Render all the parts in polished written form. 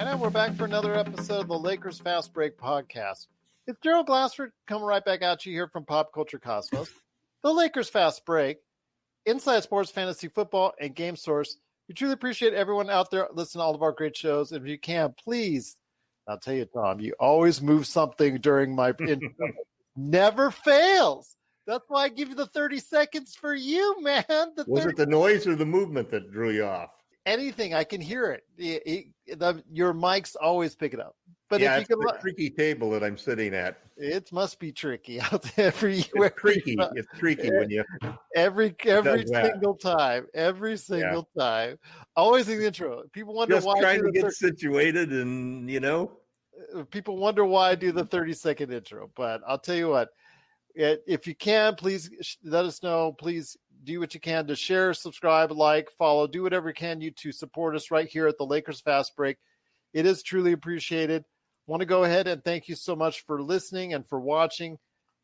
And we're back for another episode of the Lakers Fast Break podcast. It's Gerald Glassford coming right back at you here from Pop Culture Cosmos. The Lakers Fast Break, Inside Sports, Fantasy Football, and Game Source. We truly appreciate everyone out there listening to all of our great shows. If you can, please, I'll tell you, Tom, you always move something during my intro. Never fails. That's why I give you the 30 seconds for you, man. Was it the noise or the movement that drew you off? Anything, I can hear it. Your mics always pick it up. But yeah, if you it's the tricky table that I'm sitting at. It must be tricky out there for you. It's tricky. It's tricky when you every single time. Every single time. Always in the intro. People wonder just why trying to get situated, and people wonder why I do the 30-second intro. But I'll tell you what. If you can, please let us know. Please do what you can to share, subscribe, like, follow, do whatever you can to support us right here at the Lakers Fast Break. It is truly appreciated. Want to go ahead and thank you so much for listening and for watching,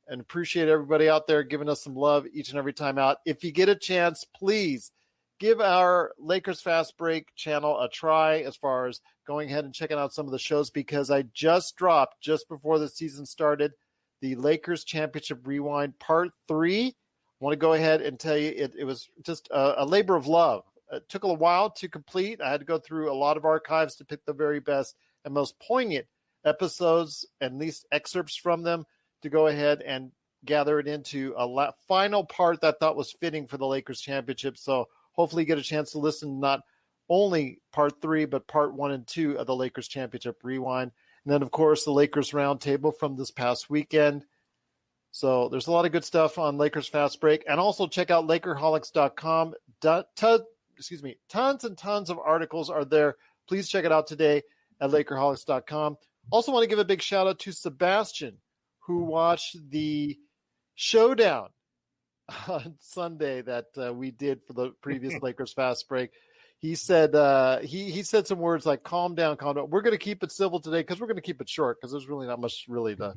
and appreciate everybody out there giving us some love each and every time out. If you get a chance, please give our Lakers Fast Break channel a try as far as going ahead and checking out some of the shows, because I just dropped, just before the season started, the Lakers Championship Rewind Part 3. I want to go ahead and tell you it was just a labor of love. It took a while to complete. I had to go through a lot of archives to pick the very best and most poignant episodes, and at least excerpts from them, to go ahead and gather it into a final part that I thought was fitting for the Lakers Championship. So hopefully you get a chance to listen to not only Part 3, but Part 1 and 2 of the Lakers Championship Rewind. And then, of course, the Lakers Roundtable from this past weekend. So there's a lot of good stuff on Lakers Fast Break. And also check out Lakerholics.com. Tons and tons of articles are there. Please check it out today at Lakerholics.com. Also want to give a big shout out to Sebastian, who watched the showdown on Sunday that we did for the previous Lakers Fast Break. He said he said some words like calm down. We're going to keep it civil today because we're going to keep it short, because there's really not much really to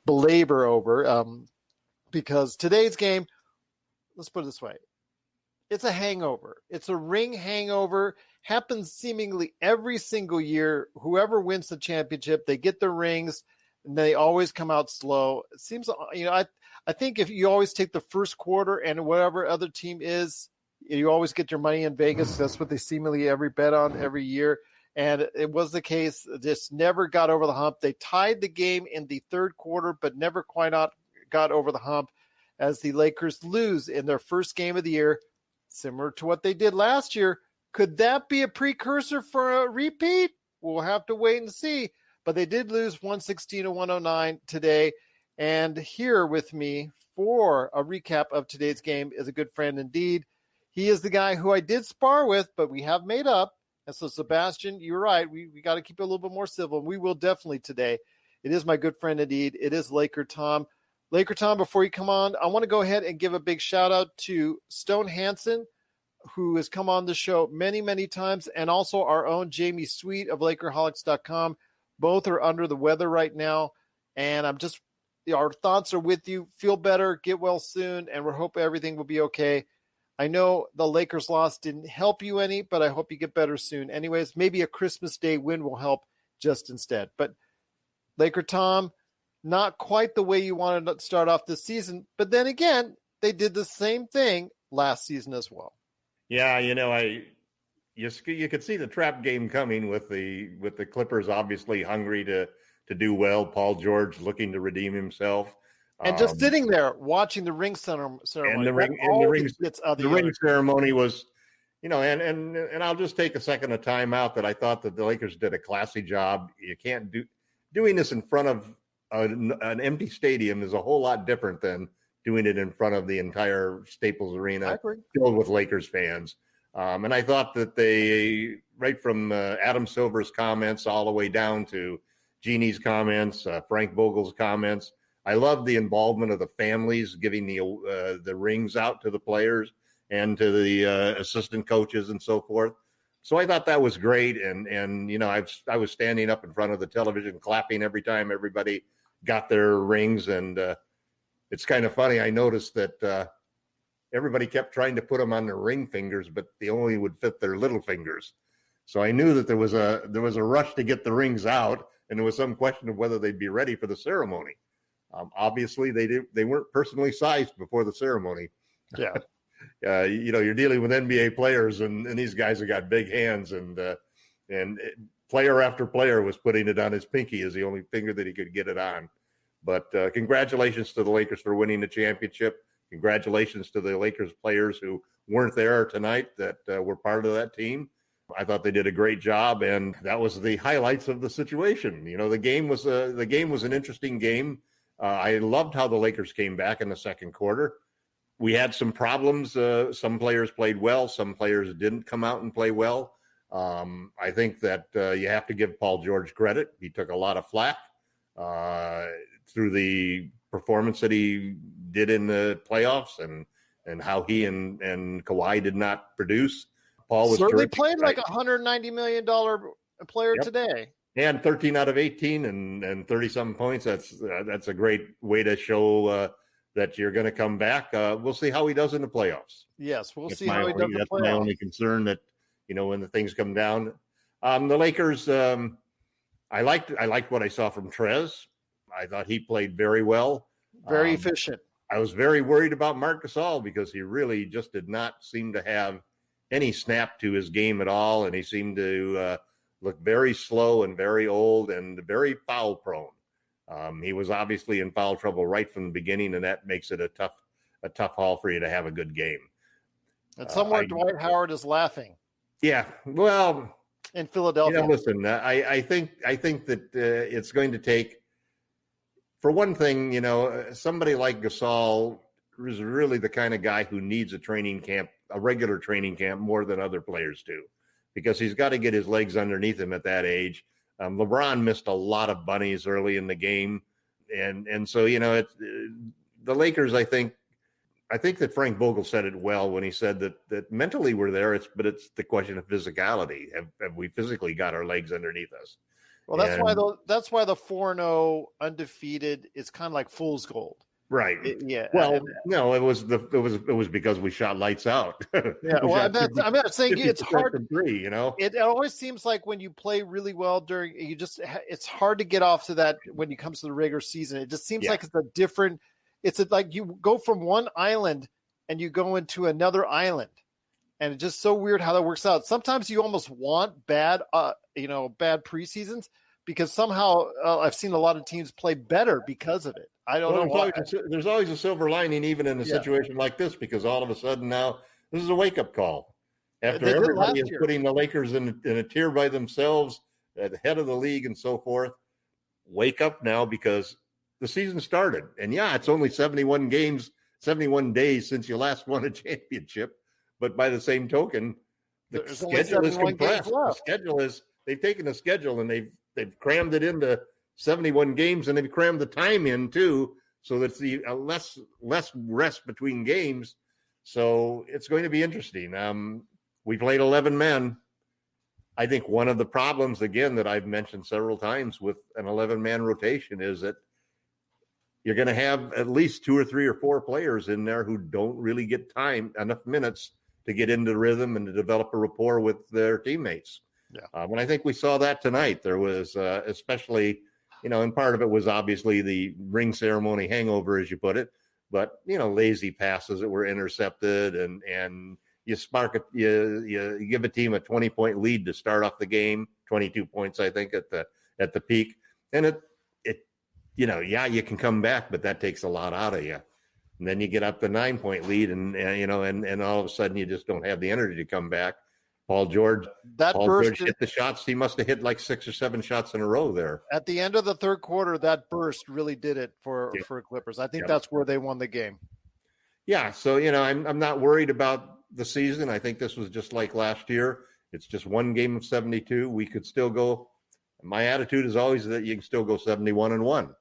belabor over, because today's game, let's put it this way, it's a hangover. It's a ring hangover. Happens seemingly every single year. Whoever wins the championship, they get the rings, and they always come out slow. It seems, I think if you always take the first quarter and whatever other team is, you always get your money in Vegas. That's what they seemingly every bet on every year. And it was the case. Just never got over the hump. They tied the game in the third quarter, but never quite got over the hump, as the Lakers lose in their first game of the year, similar to what they did last year. Could that be a precursor for a repeat? We'll have to wait and see. But they did lose 116-109 today. And here with me for a recap of today's game is a good friend indeed. He is the guy who I did spar with, but we have made up. And so, Sebastian, you're right. We got to keep it a little bit more civil. We will definitely today. It is my good friend indeed. It is LakerTom. LakerTom, before you come on, I want to go ahead and give a big shout out to Stone Hansen, who has come on the show many, many times, and also our own Jamie Sweet of Lakerholics.com. Both are under the weather right now, and our thoughts are with you. Feel better, get well soon, and we hope everything will be okay. I know the Lakers loss didn't help you any, but I hope you get better soon. Anyways, maybe a Christmas Day win will help just instead. But LakerTom, not quite the way you wanted to start off this season, but then again, they did the same thing last season as well. Yeah, you could see the trap game coming with the Clippers obviously hungry to do well. Paul George looking to redeem himself. And just sitting there watching the ring ceremony. And the ring ceremony was, and I'll just take a second of time out that I thought that the Lakers did a classy job. You can't doing this in front of an empty stadium is a whole lot different than doing it in front of the entire Staples Arena filled with Lakers fans. And I thought that they, right from Adam Silver's comments all the way down to Jeannie's comments, Frank Vogel's comments, I love the involvement of the families giving the rings out to the players and to the assistant coaches and so forth. So I thought that was great. And I was standing up in front of the television clapping every time everybody got their rings. And it's kind of funny. I noticed that everybody kept trying to put them on their ring fingers, but they only would fit their little fingers. So I knew that there was a rush to get the rings out, and there was some question of whether they'd be ready for the ceremony. Obviously, they weren't personally sized before the ceremony. Yeah. You're dealing with NBA players, and these guys have got big hands, and player after player was putting it on his pinky as the only finger that he could get it on. But congratulations to the Lakers for winning the championship. Congratulations to the Lakers players who weren't there tonight that were part of that team. I thought they did a great job, and that was the highlights of the situation. The game was an interesting game. I loved how the Lakers came back in the second quarter. We had some problems. Some players played well. Some players didn't come out and play well. I think that you have to give Paul George credit. He took a lot of flack through the performance that he did in the playoffs and how he and Kawhi did not produce. Paul was certainly played like a $190 million player today. And 13 out of 18 and 30-something points. That's a great way to show that you're going to come back. We'll see how he does in the playoffs. Yes, we'll see how he does in the playoffs. That's my only concern, that when the things come down. The Lakers, I liked what I saw from Trez. I thought he played very well. Very efficient. I was very worried about Marc Gasol because he really just did not seem to have any snap to his game at all, and he seemed to look very slow and very old and very foul prone. He was obviously in foul trouble right from the beginning, and that makes it a tough haul for you to have a good game. And somewhere Dwight Howard is laughing. Yeah, well, in Philadelphia. Listen, I think that it's going to take, for one thing, somebody like Gasol is really the kind of guy who needs a regular training camp more than other players do, because he's got to get his legs underneath him at that age. LeBron missed a lot of bunnies early in the game. And so, the Lakers, I think that Frank Vogel said it well when he said that mentally we're there, but it's the question of physicality. Have we physically got our legs underneath us? Well, that's why the 4-0 undefeated is kind of like fool's gold. Right. Yeah. Well, no, it was because we shot lights out. Yeah. Well, I'm not saying it's hard from three. It always seems like when you play really well it's hard to get off to that when it comes to the regular season. It just seems like it's like you go from one island and you go into another island, and it's just so weird how that works out. Sometimes you almost want bad preseasons, because somehow I've seen a lot of teams play better because of it. I don't know why. There's always a silver lining, even in a situation like this, because all of a sudden now this is a wake-up call. After everybody is putting the Lakers in a tier by themselves, at the head of the league and so forth, wake up now, because the season started. And it's only 71 days since you last won a championship. But by the same token, the schedule is compressed. The schedule is, they've taken the schedule and they've crammed it into 71 games, and they've crammed the time in too, so that's the less rest between games. So it's going to be interesting. We played 11 men. I think one of the problems, again, that I've mentioned several times with an 11-man rotation is that you're going to have at least 2 or 3 or 4 players in there who don't really get enough minutes to get into the rhythm and to develop a rapport with their teammates. Yeah. And I think we saw that tonight. There was especially, and part of it was obviously the ring ceremony hangover, as you put it, but, lazy passes that were intercepted, and you spark it, you give a team a 20-point lead to start off the game, 22 points, I think, at the peak. And you can come back, but that takes a lot out of you. And then you get up the 9-point lead, and all of a sudden you just don't have the energy to come back. Paul George hit the shots. He must have hit like 6 or 7 shots in a row there. At the end of the third quarter, that burst really did it for Clippers. I think that's where they won the game. Yeah, so, I'm not worried about the season. I think this was just like last year. It's just one game of 72. We could still go. My attitude is always that you can still go 71-1.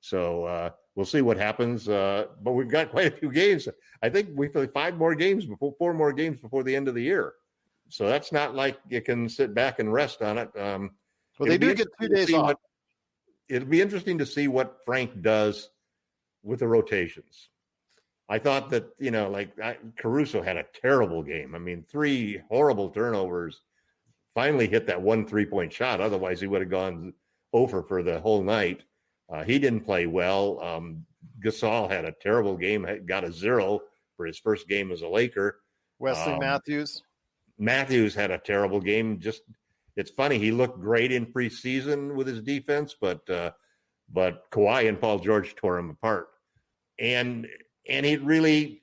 So we'll see what happens. But we've got quite a few games. I think we play 4 more games before the end of the year. So that's not like you can sit back and rest on it. Well, they do get 2 days off. It'll be interesting to see what Frank does with the rotations. I thought that, Caruso had a terrible game. I mean, 3 horrible turnovers. finally hit that 1 3-point shot. Otherwise, he would have gone over for the whole night. He didn't play well. Gasol had a terrible game, got a 0 for his first game as a Laker. Wesley Matthews had a terrible game. It's funny. He looked great in preseason with his defense, but Kawhi and Paul George tore him apart. And he really,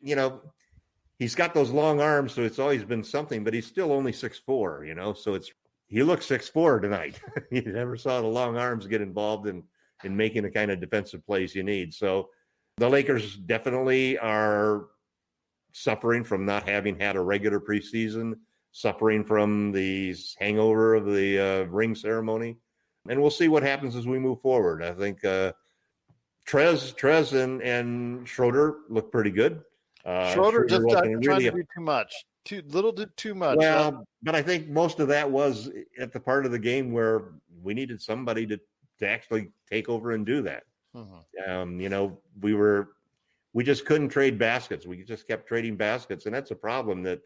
he's got those long arms, so it's always been something, but he's still only 6'4", so he looks 6'4" tonight. You never saw the long arms get involved in making the kind of defensive plays you need. So the Lakers definitely are suffering from not having had a regular preseason, suffering from the hangover of the ring ceremony. And we'll see what happens as we move forward. I think Trez and Schroeder look pretty good. Schroeder just trying to do too much. Too much. Well, but I think most of that was at the part of the game where we needed somebody to actually take over and do that. We just couldn't trade baskets. We just kept trading baskets, and that's a problem. That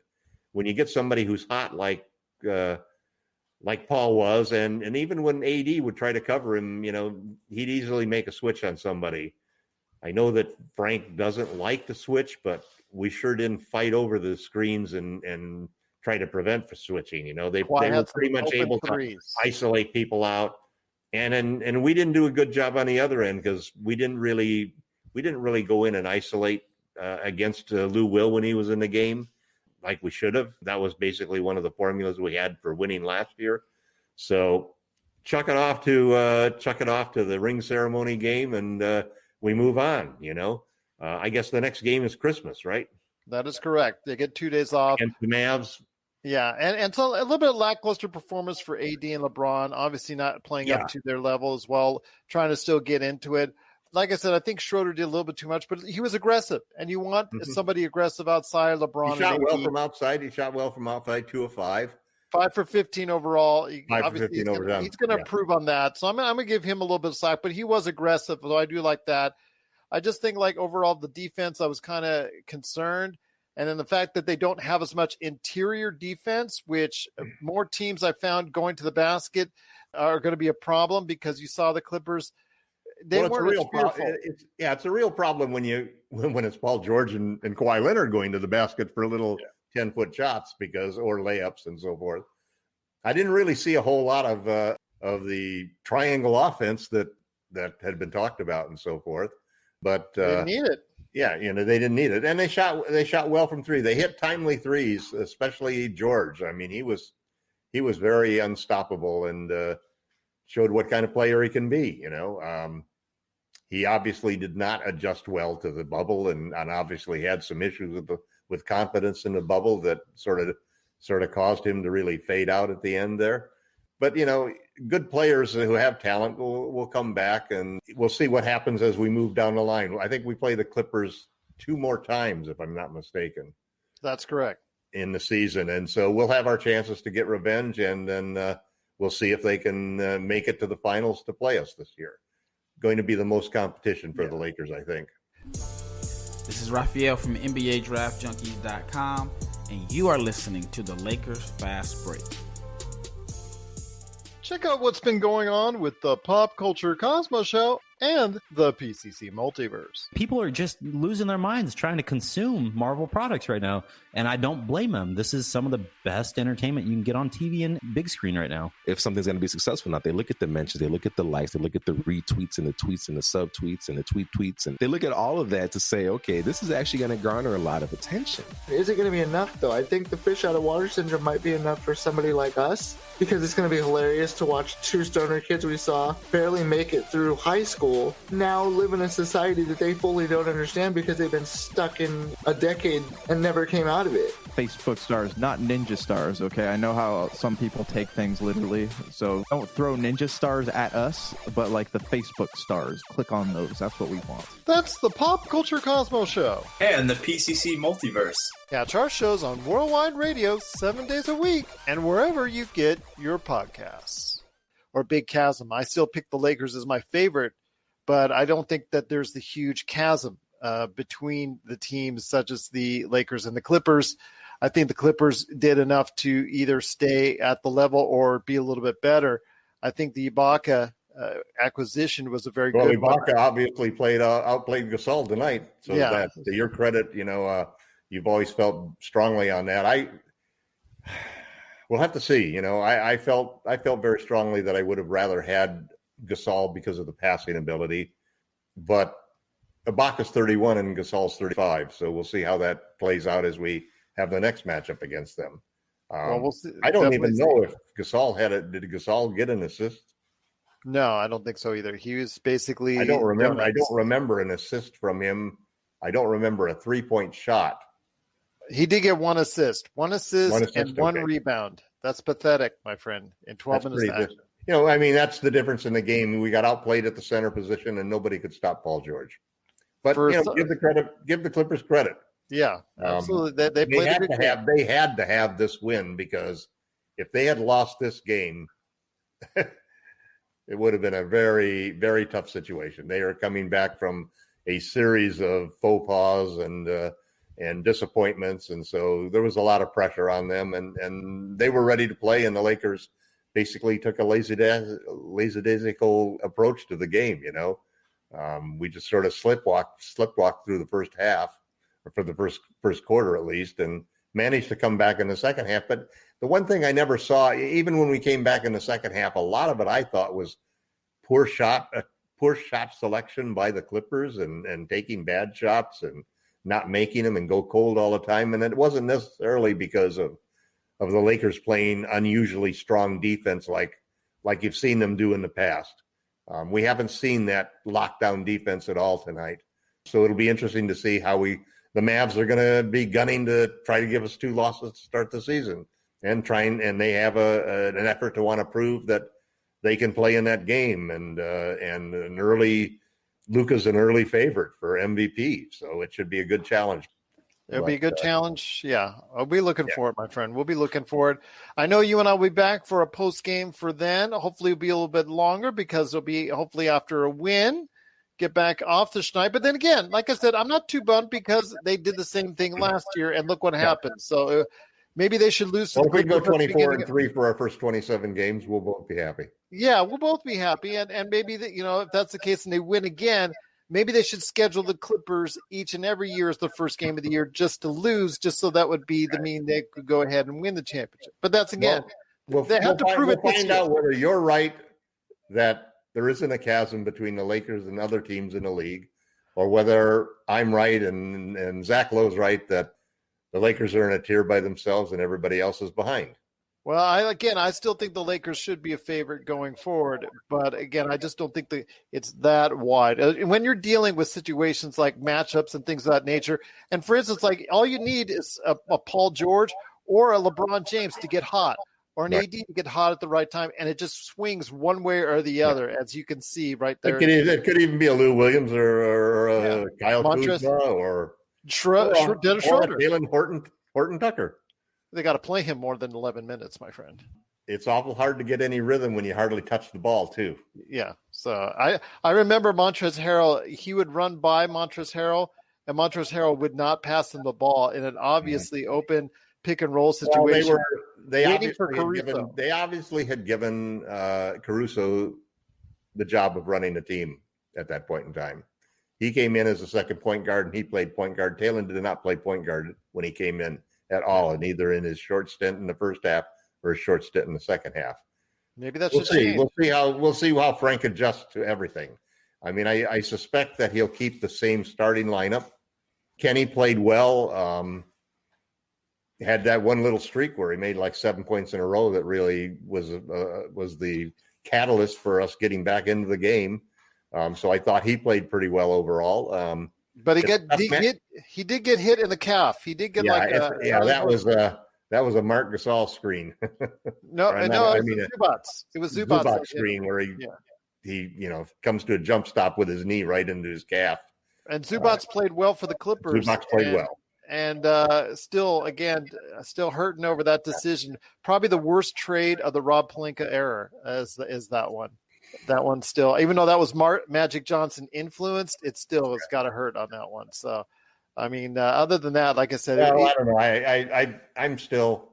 when you get somebody who's hot like Paul was, and even when AD would try to cover him, he'd easily make a switch on somebody. I know that Frank doesn't like the switch, but we sure didn't fight over the screens and try to prevent for switching. They were pretty much able to isolate people out, and we didn't do a good job on the other end because we didn't really go in and isolate against Lou Will when he was in the game like we should have. That was basically one of the formulas we had for winning last year. So chuck it off to the ring ceremony game, and we move on. I guess the next game is Christmas, right? That is correct. They get 2 days off. And the Mavs. Yeah, and so a little bit of lackluster performance for AD and LeBron, obviously not playing up to their level as well, trying to still get into it. Like I said, I think Schroeder did a little bit too much, but he was aggressive, and you want somebody aggressive outside LeBron. He shot well from outside. 2 of 5. 5 for 15 overall. He's going to improve on that. So I'm going to give him a little bit of slack, but he was aggressive, so I do like that. I just think overall the defense, I was kind of concerned. And then the fact that they don't have as much interior defense, which more teams I found going to the basket are going to be a problem because you saw the Clippers. It's a real problem when it's Paul George and Kawhi Leonard going to the basket for little 10-foot shots or layups and so forth. I didn't really see a whole lot of the triangle offense that had been talked about and so forth. But they didn't need it. Yeah, they didn't need it, and they shot well from three. They hit timely threes, especially George. I mean, he was very unstoppable and showed what kind of player he can be. He obviously did not adjust well to the bubble, and obviously had some issues with confidence in the bubble that sort of caused him to really fade out at the end there. But, good players who have talent will come back, and we'll see what happens as we move down the line. I think we play the Clippers 2 more times, if I'm not mistaken. That's correct. In the season. And so we'll have our chances to get revenge, and then we'll see if they can make it to the finals to play us this year. Going to be the most competition for the Lakers, I think. This is Raphael from NBA Draft Junkies.com, and you are listening to the Lakers Fast Break. Check out what's been going on with the Pop Culture Cosmos Show and the PCC Multiverse. People are just losing their minds trying to consume Marvel products right now, and I don't blame them. This is some of the best entertainment you can get on TV and big screen right now. If something's going to be successful or not, they look at the mentions, they look at the likes, they look at the retweets and the tweets and the subtweets and the tweets, and they look at all of that to say, okay, this is actually going to garner a lot of attention. Is it going to be enough, though? I think the fish out of water syndrome might be enough for somebody like us, because it's going to be hilarious to watch 2 stoner kids we saw barely make it through high school now live in a society that they fully don't understand because they've been stuck in a decade and never came out of it. Facebook stars, not ninja stars, okay? I know how some people take things literally, so don't throw ninja stars at us, but like the Facebook stars. Click on those. That's what we want. That's the Pop Culture Cosmos Show. And the PCC Multiverse. Catch our shows on Worldwide Radio 7 days a week and wherever you get your podcasts. Or Big Chasm. I still pick the Lakers as my favorite, but I don't think that there's the huge chasm between the teams such as the Lakers and the Clippers. I think the Clippers did enough to either stay at the level or be a little bit better. I think the Ibaka acquisition was a very good Ibaka one. obviously outplayed Gasol tonight. So that to your credit, you've always felt strongly on that. We'll have to see. I felt very strongly that I would have rather had Gasol because of the passing ability, but Ibaka's 31 and Gasol's 35. So we'll see how that plays out as we have the next matchup against them. We'll see. I don't even know if Gasol did Gasol get an assist? No, I don't think so either. He was basically. I don't remember an assist from him. I don't remember a 3-point shot. He did get one assist and one rebound. That's pathetic, my friend. In 12 minutes. That's the difference in the game. We got outplayed at the center position, and nobody could stop Paul George. But give the Clippers credit. Yeah, absolutely. They had to have this win, because if they had lost this game, it would have been a very, very tough situation. They are coming back from a series of faux pas and disappointments, and so there was a lot of pressure on them, and they were ready to play, and the Lakers basically took a lackadaisical approach to the game. We just sort of slipwalked through the first half, or for the first quarter at least, and managed to come back in the second half. But the one thing I never saw, even when we came back in the second half, a lot of it I thought was poor shot selection by the Clippers, and taking bad shots and not making them and go cold all the time. And it wasn't necessarily because of the Lakers playing unusually strong defense like you've seen them do in the past. We haven't seen that lockdown defense at all tonight. So it'll be interesting to see how the Mavs are going to be gunning to try to give us 2 losses to start the season, and they have an effort to want to prove that they can play in that game. And Luka's an early favorite for MVP, so it should be a good challenge. It'll be a good challenge. Yeah, I'll be looking for it, my friend. We'll be looking for it. I know you and I will be back for a post game for then. Hopefully, it'll be a little bit longer, because it'll be hopefully after a win. Get back off the schneid. But then again, like I said, I'm not too bummed, because they did the same thing last year, and look what happened. So maybe they should lose. Well, if we go 24-3 for our first 27 games, we'll both be happy. Yeah, we'll both be happy, and maybe that, if that's the case and they win again, maybe they should schedule the Clippers each and every year as the first game of the year just to lose, just so that would be the mean they could go ahead and win the championship. But that's again, they have to prove it. We'll find out whether you're right that there isn't a chasm between the Lakers and other teams in the league, or whether I'm right and Zach Lowe's right that the Lakers are in a tier by themselves and everybody else is behind. Well, I still think the Lakers should be a favorite going forward, but again, I just don't think it's that wide. When you're dealing with situations like matchups and things of that nature, and for instance, like all you need is a Paul George or a LeBron James to get hot, or an AD to get hot at the right time, and it just swings one way or the other, as you can see right there. It could even be a Lou Williams or a Kyle Kuzma or Jalen Horton Tucker. They got to play him more than 11 minutes, my friend. It's awful hard to get any rhythm when you hardly touch the ball, too. Yeah. So I remember Montrezl Harrell. He would run by Montrezl Harrell, and Montrezl Harrell would not pass him the ball in an obviously open pick and roll situation. Well, they obviously had given Caruso the job of running the team at that point in time. He came in as a second point guard, and he played point guard. Taylor did not play point guard when he came in at all, and either in his short stint in the first half or a short stint in the second half. Maybe that's we'll see. We'll see how Frank adjusts to everything. I mean, I suspect that he'll keep the same starting lineup. Kenny played well. Had that one little streak where he made like 7 points in a row that really was the catalyst for us getting back into the game. So I thought he played pretty well overall. But he did get hit in the calf. He did get that was a Marc Gasol screen. It was Zubac's. It was Zubac's screen where he comes to a jump stop with his knee right into his calf. And Zubac's played well for the Clippers. Zubac's played well. And still hurting over that decision. Probably the worst trade of the Rob Pelinka era is that one. That one still, even though that was Magic Johnson influenced, it's got to hurt on that one. So I mean, other than that, like I said, well, I don't know. I'm still.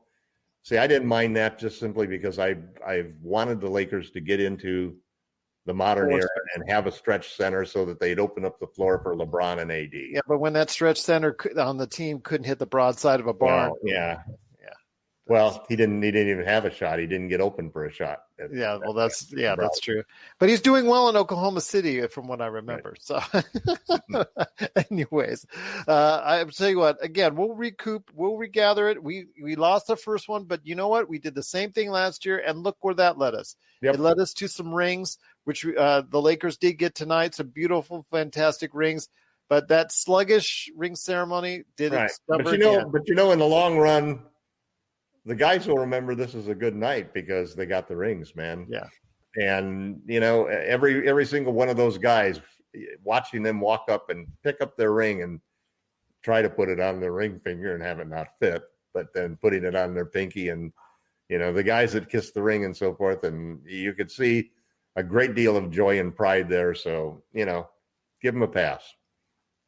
See, I didn't mind that just simply because I've wanted the Lakers to get into the modern era and have a stretch center so that they'd open up the floor for LeBron and AD. Yeah, but when that stretch center on the team couldn't hit the broadside of a barn. Well, yeah. Well, he didn't even have a shot. He didn't get open for a shot. That's true. But he's doing well in Oklahoma City, from what I remember. Right. So, anyways, I'll tell you what. Again, we'll recoup. We'll regather it. We lost the first one, but you know what? We did the same thing last year, and look where that led us. Yep. It led us to some rings, which the Lakers did get tonight. Some beautiful, fantastic rings. But that sluggish ring ceremony didn't. Right. But in the long run, the guys will remember this is a good night because they got the rings, man. Yeah. And, every single one of those guys, watching them walk up and pick up their ring and try to put it on their ring finger and have it not fit, but then putting it on their pinky and, the guys that kiss the ring and so forth. And you could see a great deal of joy and pride there. So, give them a pass.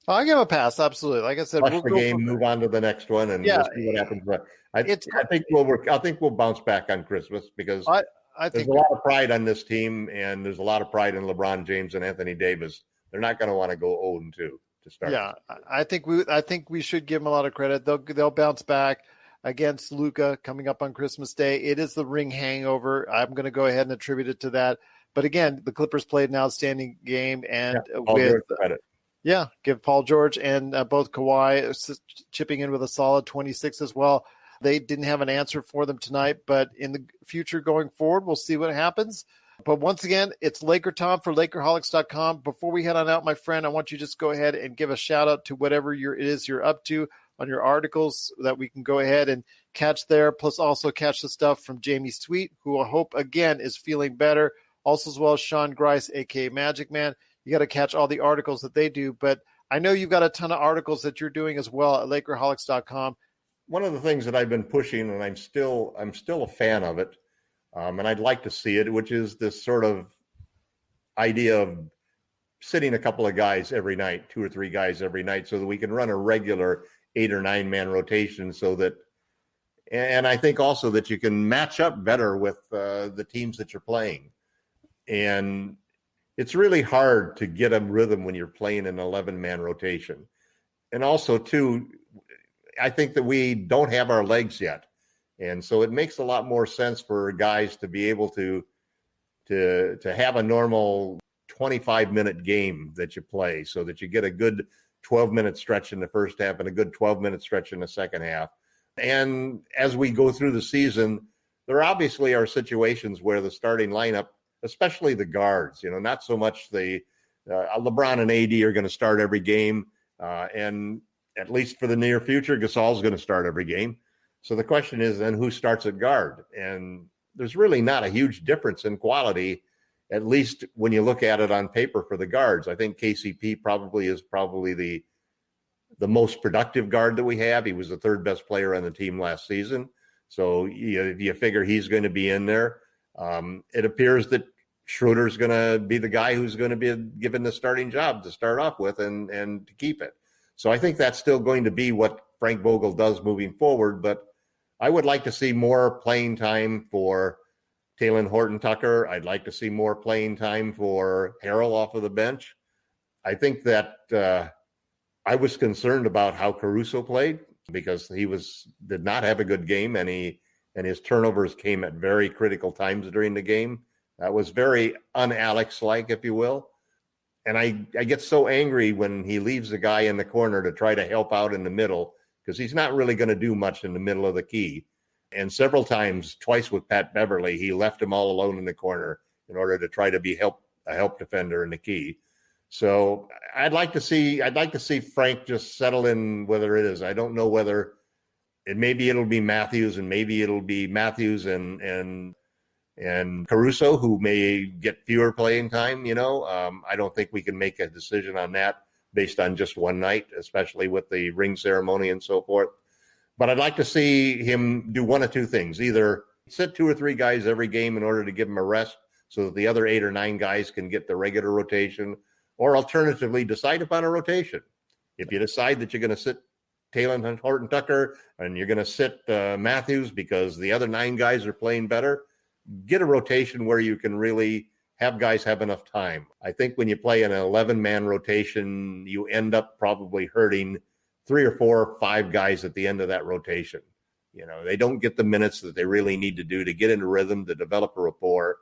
I'll give him a pass. Absolutely. Like I said, we'll the game, move on to the next one, and we'll see what happens. But I think we'll bounce back on Christmas because there's a lot of pride on this team, and there's a lot of pride in LeBron James and Anthony Davis. They're not going to want to go 0-2 to start. Yeah, I think we should give them a lot of credit. They'll bounce back against Luka coming up on Christmas Day. It is the ring hangover. I'm going to go ahead and attribute it to that. But again, the Clippers played an outstanding game, and with credit. Yeah, give Paul George and both Kawhi chipping in with a solid 26 as well. They didn't have an answer for them tonight, but in the future going forward, we'll see what happens. But once again, it's LakerTom for Lakerholics.com. Before we head on out, my friend, I want you to just go ahead and give a shout out to whatever it is you're up to on your articles that we can go ahead and catch there. Plus also catch the stuff from Jamie Sweet, who I hope, again, is feeling better. Also as well as Sean Grice, a.k.a. Magic Man. You got to catch all the articles that they do, but I know you've got a ton of articles that you're doing as well at Lakerholics.com. One of the things that I've been pushing, and I'm still a fan of it, and I'd like to see it, which is this sort of idea of sitting a couple of guys every night, 2 or 3 guys every night, so that we can run a regular 8 or 9 man rotation. So that, and I think also that you can match up better with the teams that you're playing, and it's really hard to get a rhythm when you're playing an 11-man rotation. And also, too, I think that we don't have our legs yet. And so it makes a lot more sense for guys to be able to have a normal 25-minute game that you play so that you get a good 12-minute stretch in the first half and a good 12-minute stretch in the second half. And as we go through the season, there obviously are situations where the starting lineup, especially the guards, not so much the LeBron and AD are going to start every game. And at least for the near future, Gasol's going to start every game. So the question is then who starts at guard? And there's really not a huge difference in quality, at least when you look at it on paper for the guards. I think KCP is the most productive guard that we have. He was the 3rd best player on the team last season. So you figure he's going to be in there. It appears that Schroeder's going to be the guy who's going to be given the starting job to start off with and to keep it. So I think that's still going to be what Frank Vogel does moving forward. But I would like to see more playing time for Talen Horton-Tucker. I'd like to see more playing time for Harrell off of the bench. I think that I was concerned about how Caruso played because he did not have a good game, and his turnovers came at very critical times during the game. That was very un-Alex-like, if you will. And I get so angry when he leaves the guy in the corner to try to help out in the middle because he's not really going to do much in the middle of the key. And several times, twice with Pat Beverly, he left him all alone in the corner in order to try to be a help defender in the key. So I'd like to see Frank just settle in whether it is. I don't know whether maybe it'll be Matthews and maybe it'll be Matthews and Caruso, who may get fewer playing time. I don't think we can make a decision on that based on just one night, especially with the ring ceremony and so forth. But I'd like to see him do one of two things: either sit 2 or 3 guys every game in order to give them a rest so that the other 8 or 9 guys can get the regular rotation, or alternatively decide upon a rotation. If you decide that you're going to sit Taylor Horton-Tucker and you're going to sit Matthews because the other 9 guys are playing better, get a rotation where you can really have guys have enough time. I think when you play an 11-man rotation, you end up probably hurting 3 or 4 or 5 guys at the end of that rotation. They don't get the minutes that they really need to do to get into rhythm, to develop a rapport.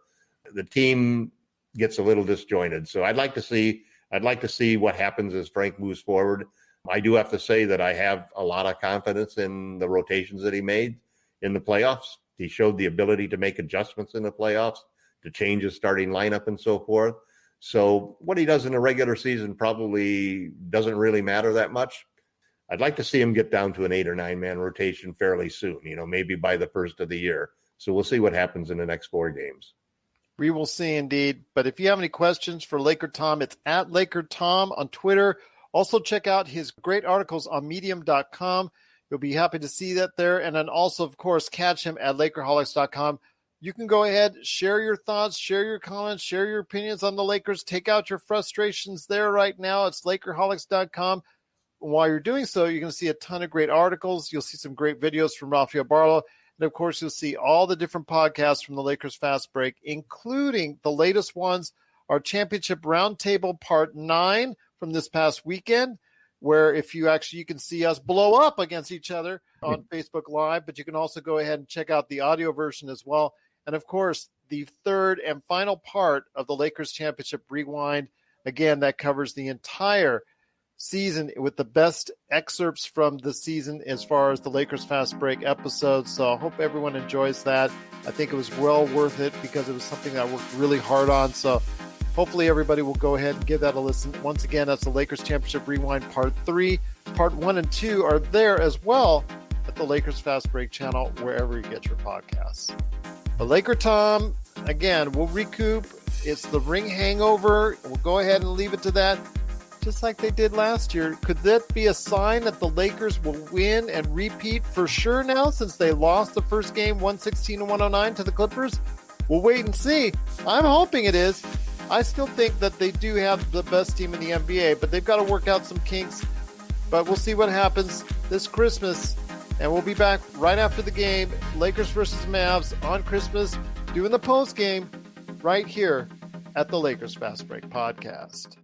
The team gets a little disjointed. So I'd like to see what happens as Frank moves forward. I do have to say that I have a lot of confidence in the rotations that he made in the playoffs. He showed the ability to make adjustments in the playoffs, to change his starting lineup and so forth. So what he does in the regular season probably doesn't really matter that much. I'd like to see him get down to an 8 or 9-man rotation fairly soon, maybe by the first of the year. So we'll see what happens in the next 4 games. We will see indeed. But if you have any questions for LakerTom, it's at LakerTom on Twitter. Also check out his great articles on medium.com. You'll be happy to see that there. And then also, of course, catch him at Lakerholics.com. You can go ahead, share your thoughts, share your comments, share your opinions on the Lakers. Take out your frustrations there right now. It's Lakerholics.com. While you're doing so, you're going to see a ton of great articles. You'll see some great videos from Rafael Barlow. And, of course, you'll see all the different podcasts from the Lakers Fast Break, including the latest ones, our Championship Roundtable Part 9 from this past weekend, where you can see us blow up against each other on Facebook Live, but you can also go ahead and check out the audio version as well. And, of course, the third and final part of the Lakers Championship Rewind, again, that covers the entire season with the best excerpts from the season as far as the Lakers Fast Break episodes. So I hope everyone enjoys that. I think it was well worth it because it was something that I worked really hard on. So hopefully everybody will go ahead and give that a listen. Once again, that's the Lakers Championship Rewind Part 3. Part 1 and 2 are there as well at the Lakers Fast Break channel, wherever you get your podcasts. But LakerTom, again, we'll recoup. It's the ring hangover. We'll go ahead and leave it to that, just like they did last year. Could that be a sign that the Lakers will win and repeat for sure now, since they lost the first game 116-109 to the Clippers? We'll wait and see. I'm hoping it is. I still think that they do have the best team in the NBA, but they've got to work out some kinks. But we'll see what happens this Christmas. And we'll be back right after the game, Lakers versus Mavs on Christmas, doing the post game right here at the Lakers Fast Break Podcast.